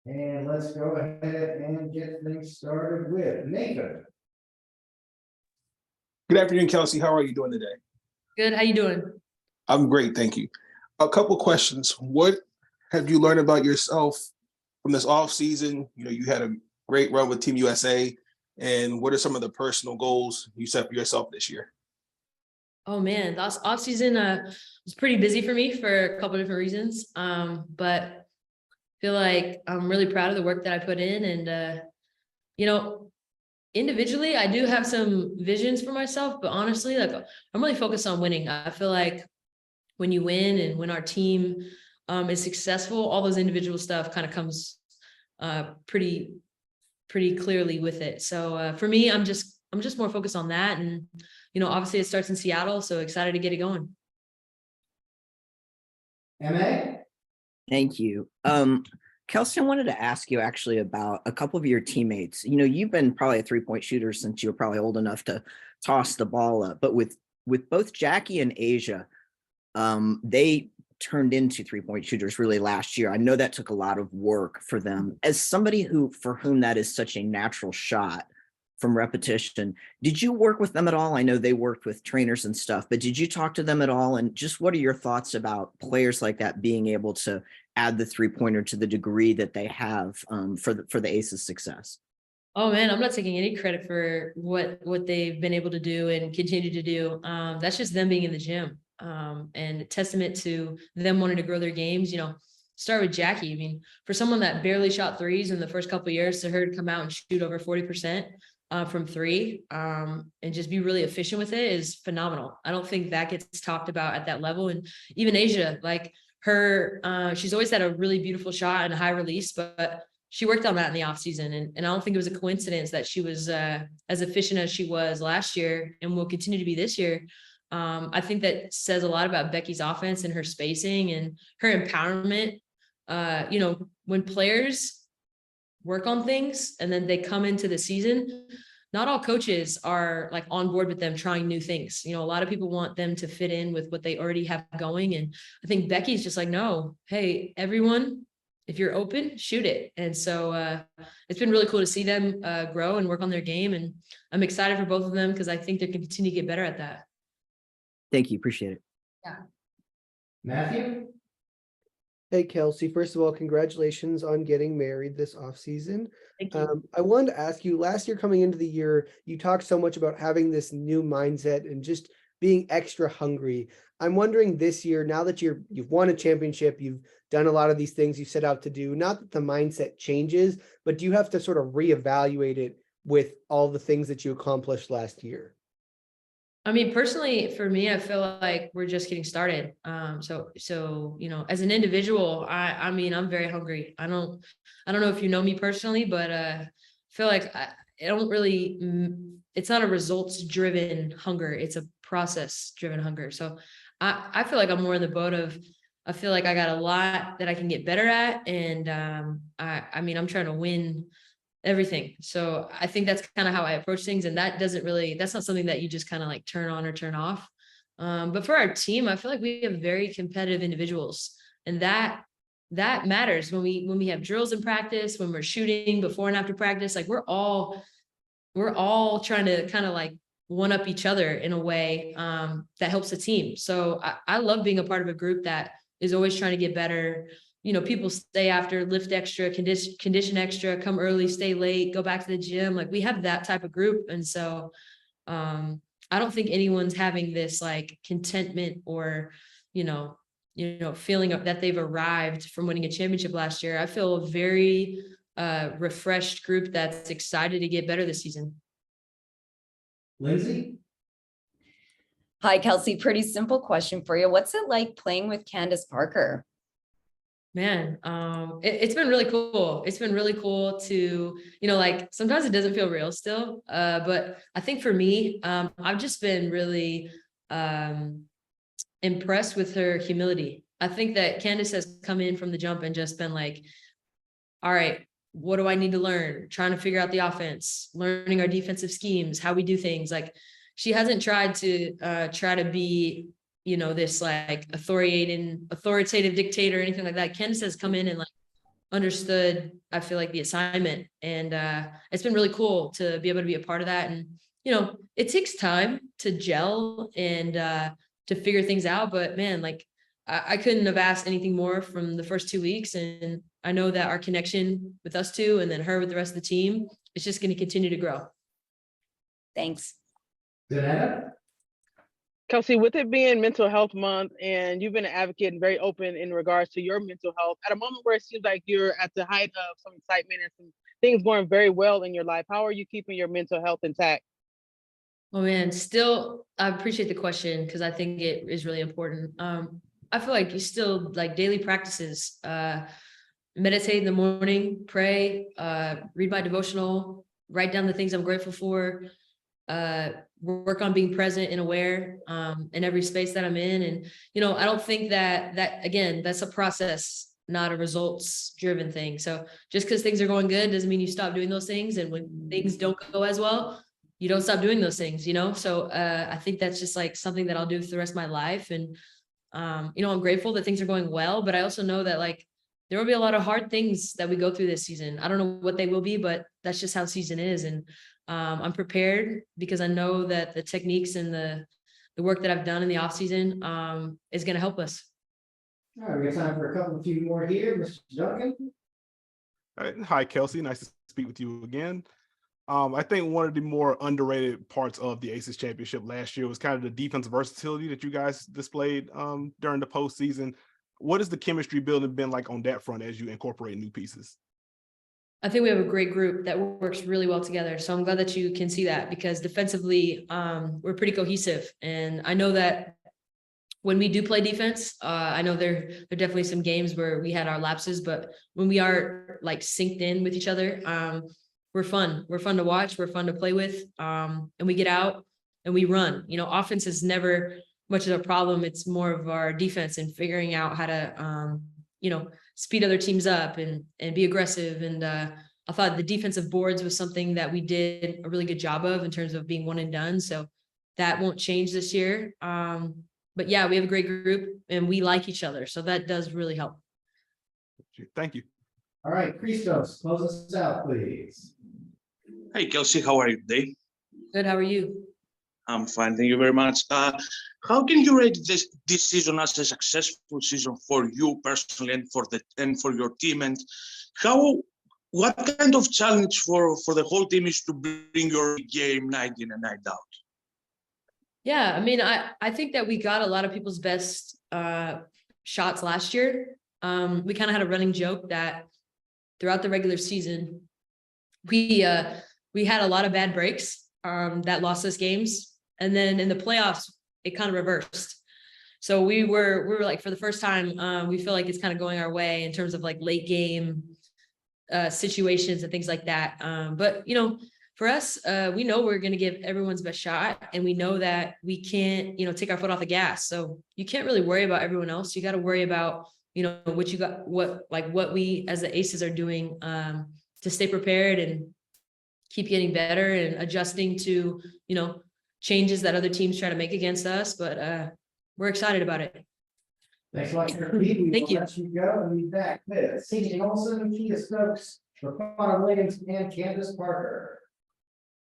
And let's go ahead and get things started with Nathan. Good afternoon, Kelsey. How are you doing today? Good. How you doing? I'm great, thank you. A couple questions. What have you learned about yourself from this off season? You had a great run with Team USA, and what are some of the personal goals you set for yourself this year? Oh man, the off season was pretty busy for me for a couple of different reasons. But I feel like I'm really proud of the work that I put in, and individually, I do have some visions for myself, but honestly, like I'm really focused on winning. I feel like when you win and when our team is successful, all those individual stuff kind of comes pretty clearly with it. So for me, I'm just more focused on that. And, obviously it starts in Seattle. So excited to get it going. MA? Thank you. Kelsey, I wanted to ask you actually about a couple of your teammates. You've been probably a 3-point shooter since you were probably old enough to toss the ball up, but with both Jackie and Asia, they turned into 3-point shooters really last year. I know that took a lot of work for them. As somebody for whom that is such a natural shot from repetition, did you work with them at all? I know they worked with trainers and stuff, but did you talk to them at all? And just what are your thoughts about players like that being able to add the 3-pointer to the degree that they have for the Aces' success? Oh man, I'm not taking any credit for what they've been able to do and continue to do. That's just them being in the gym, and a testament to them wanting to grow their games. Start with Jackie. I mean, for someone that barely shot threes in the first couple of years, to her to come out and shoot over 40% from three, and just be really efficient with it is phenomenal. I don't think that gets talked about at that level. And even Asia, like her, she's always had a really beautiful shot and a high release, but she worked on that in the off season. And I don't think it was a coincidence that she was as efficient as she was last year and will continue to be this year. I think that says a lot about Becky's offense and her spacing and her empowerment. When players work on things and then they come into the season, not all coaches are like on board with them trying new things. A lot of people want them to fit in with what they already have going. And I think Becky's just like, no, hey, everyone, if you're open, shoot it. And so it's been really cool to see them grow and work on their game. And I'm excited for both of them because I think they can continue to get better at that. Thank you. Appreciate it. Yeah. Matthew? Hey, Kelsey. First of all, congratulations on getting married this offseason. Thank you. I wanted to ask you, last year coming into the year, you talked so much about having this new mindset and just being extra hungry. I'm wondering this year, now that you've won a championship, you've done a lot of these things you set out to do, not that the mindset changes, but do you have to sort of reevaluate it with all the things that you accomplished last year? I mean, personally, for me, I feel like we're just getting started. So as an individual, I mean, I'm very hungry. I don't know if you know me personally, but I feel like it's not a results driven hunger. It's a process driven hunger. So I feel like I'm more in the boat of, I feel like I got a lot that I can get better at. And I mean, I'm trying to win everything. So I think that's kind of how I approach things. And that's not something that you just kind of like turn on or turn off. But for our team, I feel like we have very competitive individuals, and that matters when we have drills in practice, when we're shooting before and after practice. Like we're all trying to kind of like one up each other in a way that helps the team. So I love being a part of a group that is always trying to get better. People stay after, lift extra, condition extra, come early, stay late, go back to the gym. Like we have that type of group. And so I don't think anyone's having this like contentment or, feeling that they've arrived from winning a championship last year. I feel a very refreshed group that's excited to get better this season. Lindsay? Hi, Kelsey. Pretty simple question for you. What's it like playing with Candace Parker? Man, it's been really cool. It's been really cool to, like sometimes it doesn't feel real still. But I think for me, I've just been really impressed with her humility. I think that Candace has come in from the jump and just been like, all right, what do I need to learn? Trying to figure out the offense, learning our defensive schemes, how we do things. Like she hasn't tried to be this like authoritative dictator or anything like that. Candace has come in and like understood, I feel like, the assignment, and it's been really cool to be able to be a part of that. And it takes time to gel and to figure things out, but man, like I couldn't have asked anything more from the first 2 weeks, and I know that our connection with us two and then her with the rest of the team is just going to continue to grow. Thanks. Danetta? Kelsey, with it being Mental Health Month, and you've been an advocate and very open in regards to your mental health, at a moment where it seems like you're at the height of some excitement and some things going very well in your life, how are you keeping your mental health intact? Oh man, still, I appreciate the question because I think it is really important. I feel like you still like daily practices, meditate in the morning, pray, read my devotional, write down the things I'm grateful for, work on being present and aware in every space that I'm in. And, I don't think that again, that's a process, not a results driven thing. So just because things are going good doesn't mean you stop doing those things. And when things don't go as well, you don't stop doing those things, So I think that's just like something that I'll do for the rest of my life. And, I'm grateful that things are going well, but I also know that like there will be a lot of hard things that we go through this season. I don't know what they will be, but that's just how season is. And I'm prepared because I know that the techniques and the work that I've done in the off season is going to help us. All right, we got time for a few more here. Mr. Duncan? All right. Hi, Kelsey. Nice to speak with you again. I think one of the more underrated parts of the Aces championship last year was kind of the defensive versatility that you guys displayed during the postseason. What has the chemistry building been like on that front as you incorporate new pieces? I think we have a great group that works really well together. So I'm glad that you can see that because defensively, we're pretty cohesive. And I know that when we do play defense, I know there are definitely some games where we had our lapses, but when we are like synced in with each other, we're fun. We're fun to watch. We're fun to play with. And we get out and we run. Offense is never much of a problem. It's more of our defense and figuring out how to, speed other teams up and be aggressive. And I thought the defensive boards was something that we did a really good job of in terms of being one and done. So that won't change this year. But yeah, we have a great group and we like each other. So that does really help. Thank you. All right, Christos, close us out, please. Hey, Kelsey, how are you today? Good. How are you? I'm fine, thank you very much. How can you rate this season as a successful season for you personally and for your team? And what kind of challenge for the whole team is to bring your game night in and night out? Yeah, I mean, I think that we got a lot of people's best shots last year. We kind of had a running joke that throughout the regular season, we had a lot of bad breaks that lost us games. And then in the playoffs, it kind of reversed. So we were like, for the first time, we feel like it's kind of going our way in terms of like late game situations and things like that. But, for us, we know we're going to give everyone's best shot and we know that we can't, take our foot off the gas. So you can't really worry about everyone else. You got to worry about, what we as the Aces are doing to stay prepared and keep getting better and adjusting to, changes that other teams try to make against us. But we're excited about it. Thanks a lot for your feed. Thank you. Let you go and be back with CJ Olson, Kia Stokes, Raquan Williams, and Candace Parker.